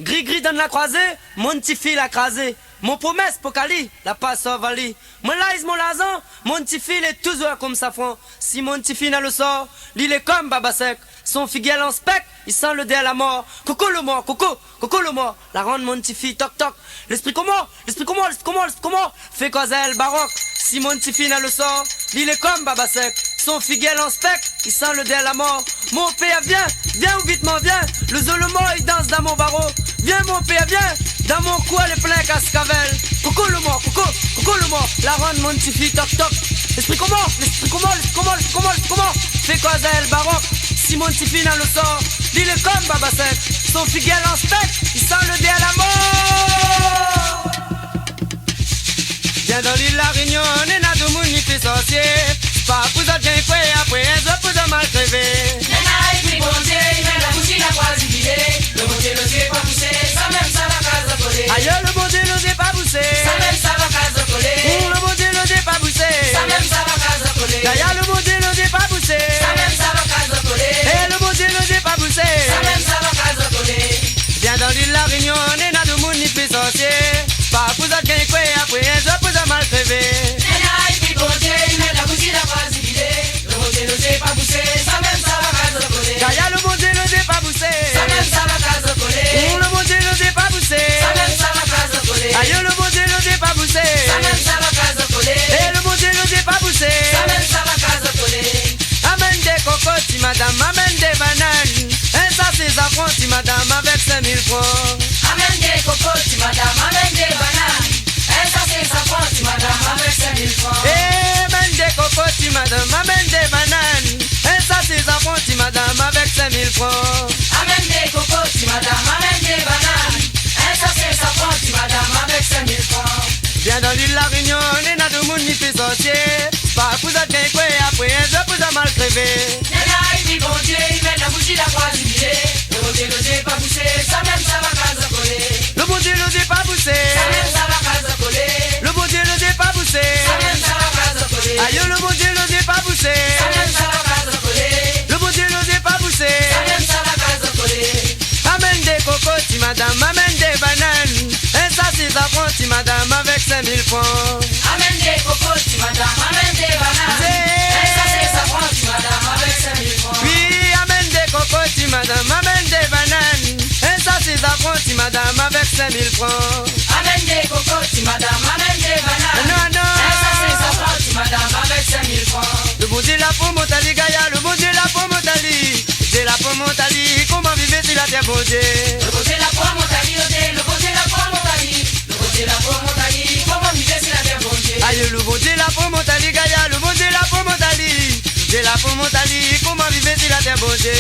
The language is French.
Gris-gris dans la croisée, mon petit fil a crasé. Mon promesse, Pocali, la passe au vali. Mon laïs, mon lazan, mon petit fil est toujours comme safran. Si mon petit fil n'a le sort, l'île est comme baba sec. Son figuel en spec, il sent le dé à la mort. Coco le mort, coco le mort. La ronde, mon petit fil, toc toc. L'esprit comment, l'esprit comment. Fait cause elle baroque. Si mon petit fil n'a le sort, l'île est comme baba sec. Son figuel en spec, il sent le dé à la mort. Mon père, viens ou vite m'en viens. Le zolomo, il danse dans mon barreau. Viens mon père, viens. Dans mon cou, elle est plein cascavel. Coco le mort, coco le mort. La ronde, mon petit fil, toc toc. L'esprit comment, fait quoi elle baroque. Si mon petit fil dans le sort, l'île est comme baba sec. Son figuel en spec, il sent le dé à la mort. Viens dans l'île La Réunion, on est là de mon nid fait sorcier. Pas pour ça bien quoi après un jour pour ça mal crevé. Nena écrit bon Dieu, il met la bouche, il a croisé l'idée. Le bon Dieu n'osait pas pousser, ça même ça va case coller. Aïe le bon Dieu n'osait pas pousser. Ça même ça va case coller. Le bon Dieu n'osait pas pousser. Ça même ça va case coller. D'ailleurs le bon Dieu n'osait pas pousser. Ça même ça va case coller. Et le bon Dieu n'osait pas pousser. Ça même ça va case coller. Viens dans l'île La Réunion, on est là de mon nid fait sorcier. Pas pour ça bien quoi après un jour pour ça mal crevé. Nena écrit bon Dieu, il met la bouche, il a croisé l'idée. Le bon Dieu n'osait pas pousser, ça même ça va case coller. D'ailleurs le bon Dieu n'osait pas pousser. Ça même ça va case coller. Le bon Dieu n'osait pas pousser. Ça même ça va case coller. Aïe le bon Dieu n'osait pas pousser. Ça même ça va case coller. Et le bon Dieu n'osait pas pousser. Ça même ça va case coller. Amène des cocottes, madame, amène des bananes. Et ça c'est affronti, madame, avec 5000 francs. Amène des cocottes, madame, amène des bananes. Et ça c'est sa faute, madame, avec 5000 francs. Et amène des cocottes, madame, amène des bananes. Et ça c'est affronti, madame, avec 5000 francs. Amène des cocottes, madame, amène des bananes. Et ça c'est sa faute, madame, avec 5000 francs. Viens dans l'île La Réunion, on est là de mon nid fait sorcier. Pas pour ça bien quoi après un jour pour ça mal crevé. Nena écrit bon Dieu, il met la bouche, il a croisé l'idée. Le bon Dieu n'osait pas pousser, ça même ça va case coller. Le bon Dieu n'osait pas pousser. Ça même ça va case coller. Le bon Dieu n'osait pas pousser. Ça même ça va case coller. Aïe le bon Dieu n'osait pas pousser. Ça même ça va case coller. Le bon Dieu n'osait pas pousser. Ça même ça va case coller. Amène des cocottes, madame, amène des bananes. Et ça c'est affronti, madame, avec 5000 francs. Amène des cocottes, madame, amène des bananes. Et ça c'est sa faute, madame, avec 5000 francs. Oui, amène des cocottes, madame, amène des bananes. Et ça c'est affronti, madame, avec 5000 francs. Amène des cocottes, madame, amène des bananes. Non. Et ça c'est sa faute, madame, avec 5000 francs. Le bon Dieu la pour Montali, Gaïa, le bon Dieu la pour Montali. Dieu la pour Montali, comment vivre si la terre bon Dieu. Le bon Dieu la pour Montali, le bon Dieu la pour Montali. Le bon Dieu la pour Montali, comment vivre si la terre bon Dieu. Aïe, le bon Dieu la pour Montali, Gaïa, le bon Dieu la pour Montali. Dieu la pour Montali, comment vivre si la terre bon Dieu.